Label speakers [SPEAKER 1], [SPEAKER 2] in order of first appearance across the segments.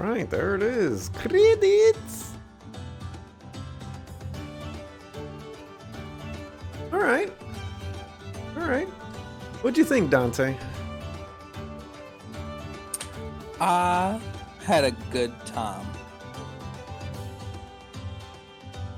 [SPEAKER 1] right, there it is. Credits. All right. All right. What'd you think, Dante?
[SPEAKER 2] I had a good time.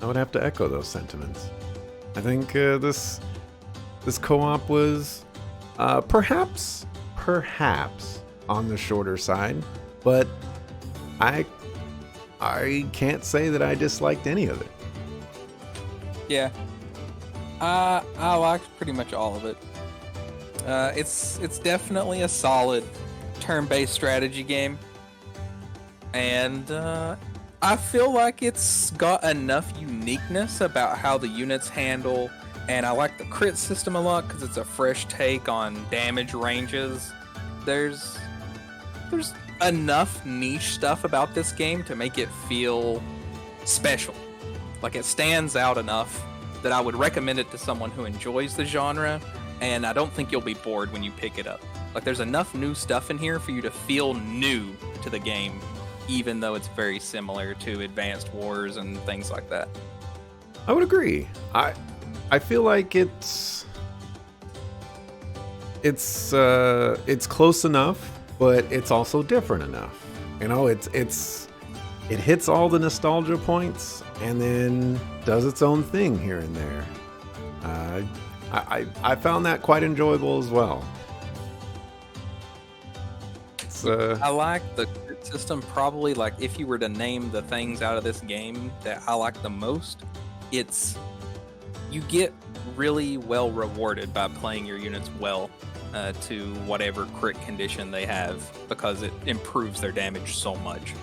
[SPEAKER 1] I would have to echo those sentiments. I think this co-op was perhaps on the shorter side, but I can't say that I disliked any of it.
[SPEAKER 2] Yeah, I liked pretty much all of it. It's definitely a solid turn-based strategy game, and I feel like it's got enough uniqueness about how the units handle, and I like the crit system a lot because it's a fresh take on damage ranges. There's enough niche stuff about this game to make it feel special. Like, it stands out enough that I would recommend it to someone who enjoys the genre, and I don't think you'll be bored when you pick it up. Like, there's enough new stuff in here for you to feel new to the game, even though it's very similar to Advanced Wars and things like that.
[SPEAKER 1] I would agree. I feel like it's close enough, but it's also different enough. You know, it hits all the nostalgia points and then does its own thing here and there. I found that quite enjoyable as well.
[SPEAKER 2] I like the crit system. Probably, like, if you were to name the things out of this game that I like the most, it's you get really well rewarded by playing your units well to whatever crit condition they have, because it improves their damage so much.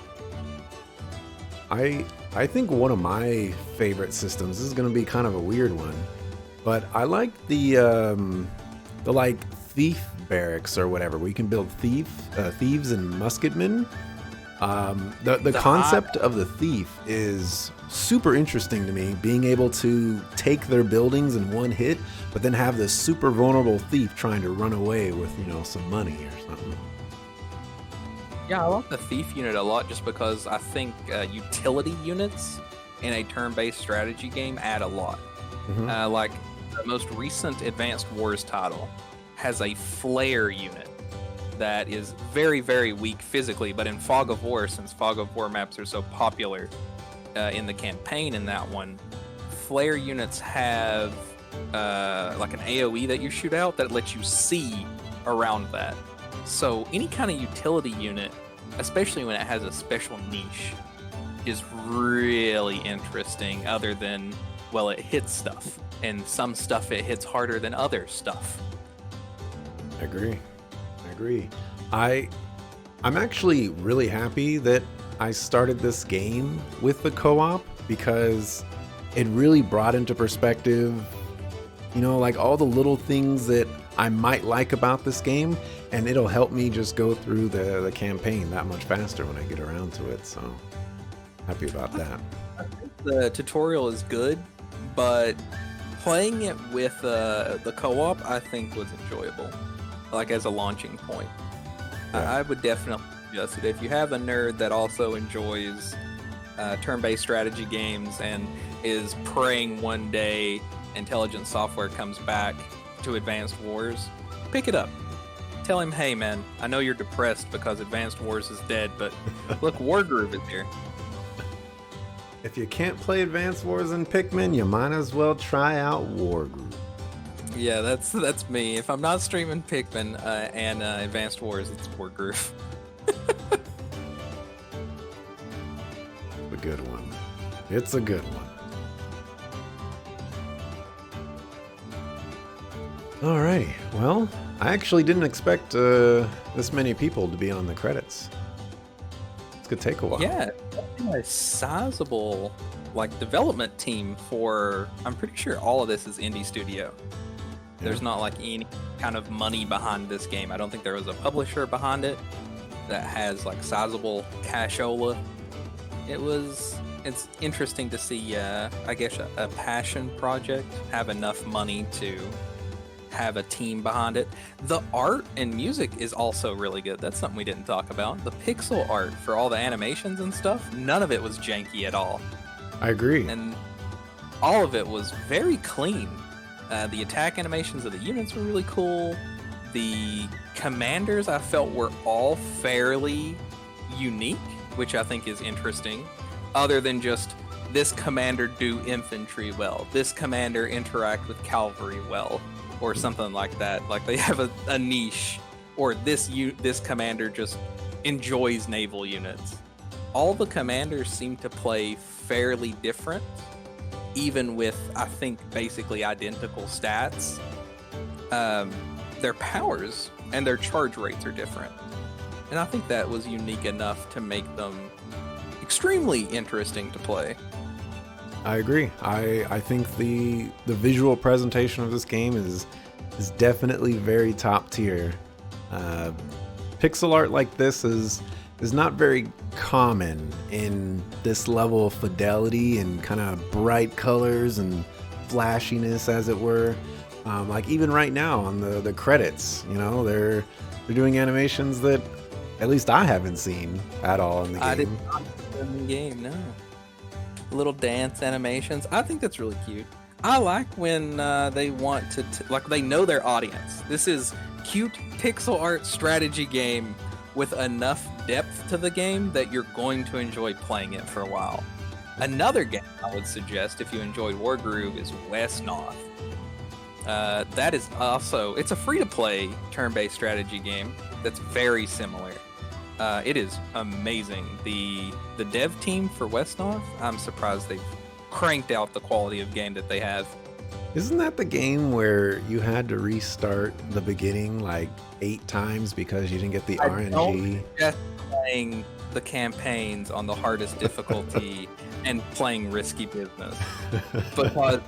[SPEAKER 1] I think one of my favorite systems, this is going to be kind of a weird one, but I like the like thief barracks or whatever, where you can build thieves and musketmen. The concept of the thief is super interesting to me, being able to take their buildings in one hit, but then have this super vulnerable thief trying to run away with, some money or something.
[SPEAKER 2] Yeah, I like the thief unit a lot just because I think utility units in a turn-based strategy game add a lot.
[SPEAKER 1] Mm-hmm.
[SPEAKER 2] Like, the most recent Advanced Wars title has a flare unit that is very, very weak physically, but in Fog of War, since Fog of War maps are so popular in the campaign in that one, flare units have like an AoE that you shoot out that lets you see around that. So any kind of utility unit, especially when it has a special niche, is really interesting, other than, well, it hits stuff, and some stuff it hits harder than other stuff.
[SPEAKER 1] I agree. I'm actually really happy that I started this game with the co-op, because it really brought into perspective, like all the little things that I might like about this game, and it'll help me just go through the campaign that much faster when I get around to it. So happy about that.
[SPEAKER 2] I think the tutorial is good, but playing it with the co-op, I think, was enjoyable, like as a launching point.
[SPEAKER 1] Yeah.
[SPEAKER 2] I would definitely suggest it if you have a nerd that also enjoys turn-based strategy games and is praying one day Intelligent Software comes back to Advanced Wars. Pick it up. Tell him, hey man, I know you're depressed because Advanced Wars is dead, but look, Wargroove is here.
[SPEAKER 1] If you can't play Advanced Wars and Pikmin, you might as well try out Wargroove.
[SPEAKER 2] Yeah, that's me. If I'm not streaming Pikmin and Advanced Wars, it's Wargroove.
[SPEAKER 1] A good one. It's a good one. Alrighty. Well, I actually didn't expect this many people to be on the credits. It's gonna take a while.
[SPEAKER 2] Yeah, a sizable development team for. I'm pretty sure all of this is indie studio. There's not any kind of money behind this game. I don't think there was a publisher behind it that has sizable cashola. It's interesting to see, I guess, a passion project have enough money to have a team behind it. The art and music is also really good. That's something we didn't talk about. The pixel art for all the animations and stuff, none of it was janky at all.
[SPEAKER 1] I agree.
[SPEAKER 2] And all of it was very clean. The attack animations of the units were really cool. The commanders I felt were all fairly unique, which I think is interesting. Other than just, this commander do infantry well, this commander interact with cavalry well, or something like that. Like they have a niche, or this commander just enjoys naval units. All the commanders seem to play fairly different, even with, I think, basically identical stats. Their powers and their charge rates are different. And I think that was unique enough to make them extremely interesting to play.
[SPEAKER 1] I agree. I think the visual presentation of this game is definitely very top tier. Pixel art like this is not very common in this level of fidelity and kind of bright colors and flashiness, as it were. Like even right now on the credits, you know, they're doing animations that at least I haven't seen at all in the game.
[SPEAKER 2] I did not see them in the game, no. Little dance animations. I think that's really cute. I like when they want to, like they know their audience. This is cute pixel art strategy game with enough depth to the game that you're going to enjoy playing it for a while. Another game I would suggest if you enjoyed Wargroove is West North. That is also, it's a free-to-play turn-based strategy game that's very similar. It is amazing. The dev team for West North, I'm surprised they've cranked out the quality of game that they have.
[SPEAKER 1] Isn't that the game where you had to restart the beginning like 8 times because you didn't get the RNG?
[SPEAKER 2] Don't just playing the campaigns on the hardest difficulty and playing risky business. Because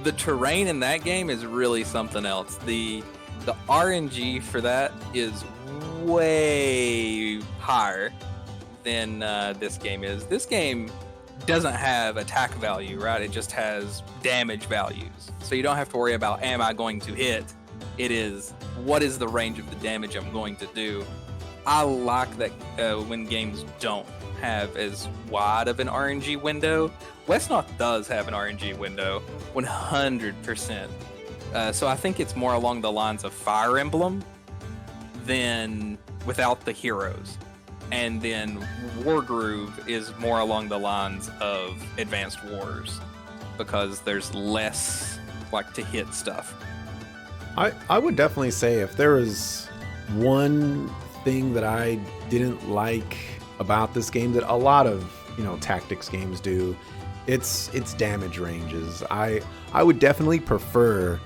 [SPEAKER 2] the terrain in that game is really something else. The RNG for that is way higher than this game is. This game doesn't have attack value, right? It just has damage values. So you don't have to worry about, am I going to hit? It is, what is the range of the damage I'm going to do? I like that when games don't have as wide of an RNG window. West North does have an RNG window, 100%. So I think it's more along the lines of Fire Emblem than without the heroes. And then Wargroove is more along the lines of Advanced Wars because there's less like to hit stuff.
[SPEAKER 1] I would definitely say if there was one thing that I didn't like about this game that a lot of, you know, tactics games do, it's damage ranges. I would definitely prefer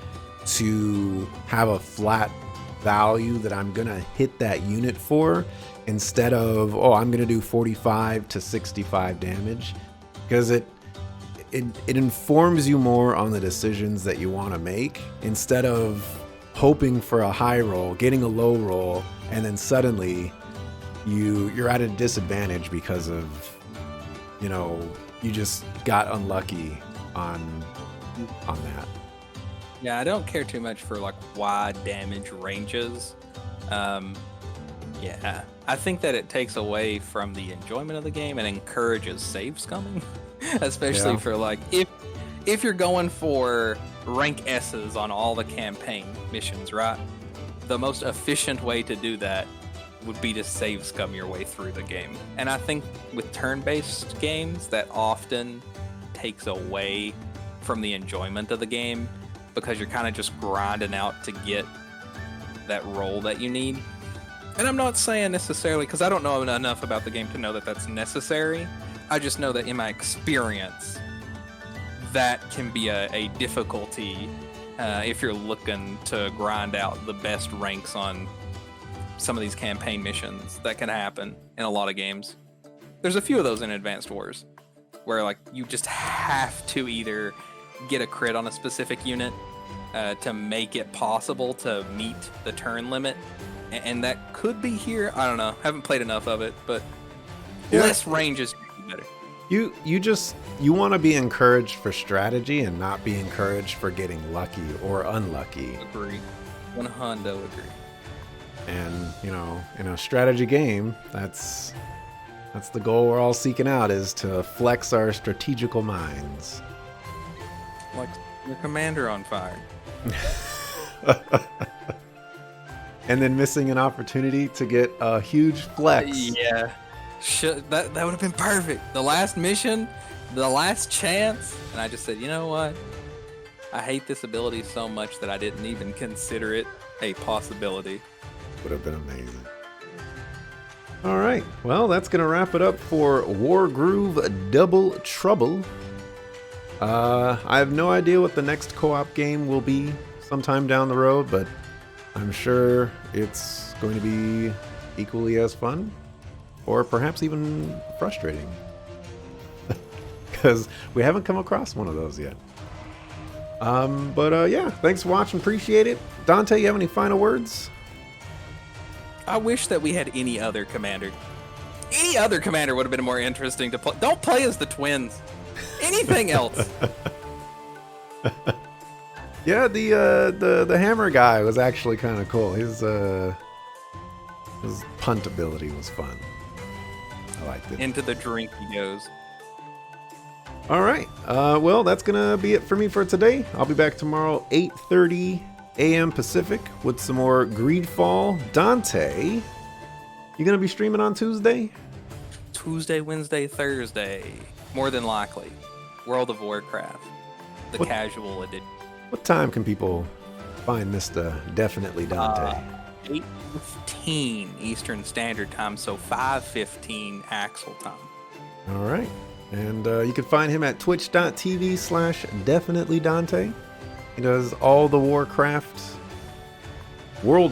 [SPEAKER 1] to have a flat value that I'm gonna hit that unit for instead of, oh, I'm gonna do 45 to 65 damage, because it informs you more on the decisions that you want to make instead of hoping for a high roll, getting a low roll, and then suddenly you're at a disadvantage because of, you know, you just got unlucky on that.
[SPEAKER 2] Yeah, I don't care too much for like wide damage ranges. Yeah, I think that it takes away from the enjoyment of the game and encourages save scumming, especially for like if you're going for rank S's on all the campaign missions, right? The most efficient way to do that would be to save scum your way through the game. And I think with turn-based games, that often takes away from the enjoyment of the game because you're kind of just grinding out to get that roll that you need. And I'm not saying necessarily, because I don't know enough about the game to know that that's necessary. I just know that in my experience, that can be a difficulty if you're looking to grind out the best ranks on some of these campaign missions. That can happen in a lot of games. There's a few of those in Advanced Wars where like you just have to either get a crit on a specific unit to make it possible to meet the turn limit, and that could be here. I don't know, haven't played enough of it, but less ranges would be better.
[SPEAKER 1] You want to be encouraged for strategy and not be encouraged for getting lucky or unlucky.
[SPEAKER 2] Agree. 100 agree.
[SPEAKER 1] And, in a strategy game, that's the goal we're all seeking out, is to flex our strategical minds.
[SPEAKER 2] Like your commander on fire.
[SPEAKER 1] And then missing an opportunity to get a huge flex.
[SPEAKER 2] Yeah. That would have been perfect. The last mission, the last chance, and I just said, you know what? I hate this ability so much that I didn't even consider it a possibility.
[SPEAKER 1] Would have been amazing. All right. Well, that's going to wrap it up for Wargroove Double Trouble. I have no idea what the next co-op game will be sometime down the road, but I'm sure it's going to be equally as fun, or perhaps even frustrating. Because we haven't come across one of those yet. Yeah, thanks for watching. Appreciate it. Dante, you have any final words?
[SPEAKER 2] I wish that we had any other commander. Any other commander would have been more interesting to play. Don't play as the twins. Anything else.
[SPEAKER 1] Yeah, the hammer guy was actually kind of cool. His punt ability was fun. I liked it.
[SPEAKER 2] Into the drink he goes.
[SPEAKER 1] All right. Well, that's gonna be it for me for today. I'll be back tomorrow, 8:30 a.m. Pacific, with some more Greedfall. Dante, you gonna be streaming on Tuesday?
[SPEAKER 2] Tuesday, Wednesday, Thursday, more than likely. World of Warcraft, the casual edition.
[SPEAKER 1] What time can people find Mr. Definitely Dante?
[SPEAKER 2] 8:15 Eastern Standard Time, so 5:15 Axel time.
[SPEAKER 1] All right. And you can find him at twitch.tv/definitelydante. He does all the World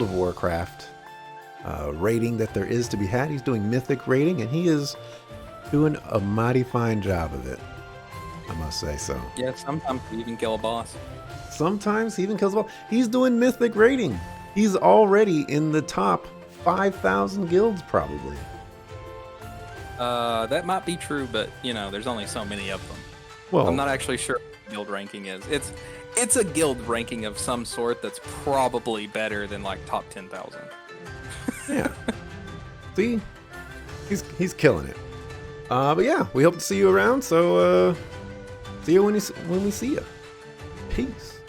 [SPEAKER 1] of Warcraft rating that there is to be had. He's doing Mythic rating, and he is doing a mighty fine job of it, I must say so.
[SPEAKER 2] Yeah, sometimes we even kill a boss.
[SPEAKER 1] Sometimes he even kills a boss. He's doing Mythic rating. He's already in the top 5,000 guilds, probably.
[SPEAKER 2] That might be true, but there's only so many of them.
[SPEAKER 1] Well,
[SPEAKER 2] I'm not actually sure what the guild ranking is. It's a guild ranking of some sort that's probably better than like top 10,000.
[SPEAKER 1] Yeah. See, he's killing it. But yeah, we hope to see you around. So see you when we see you. Peace.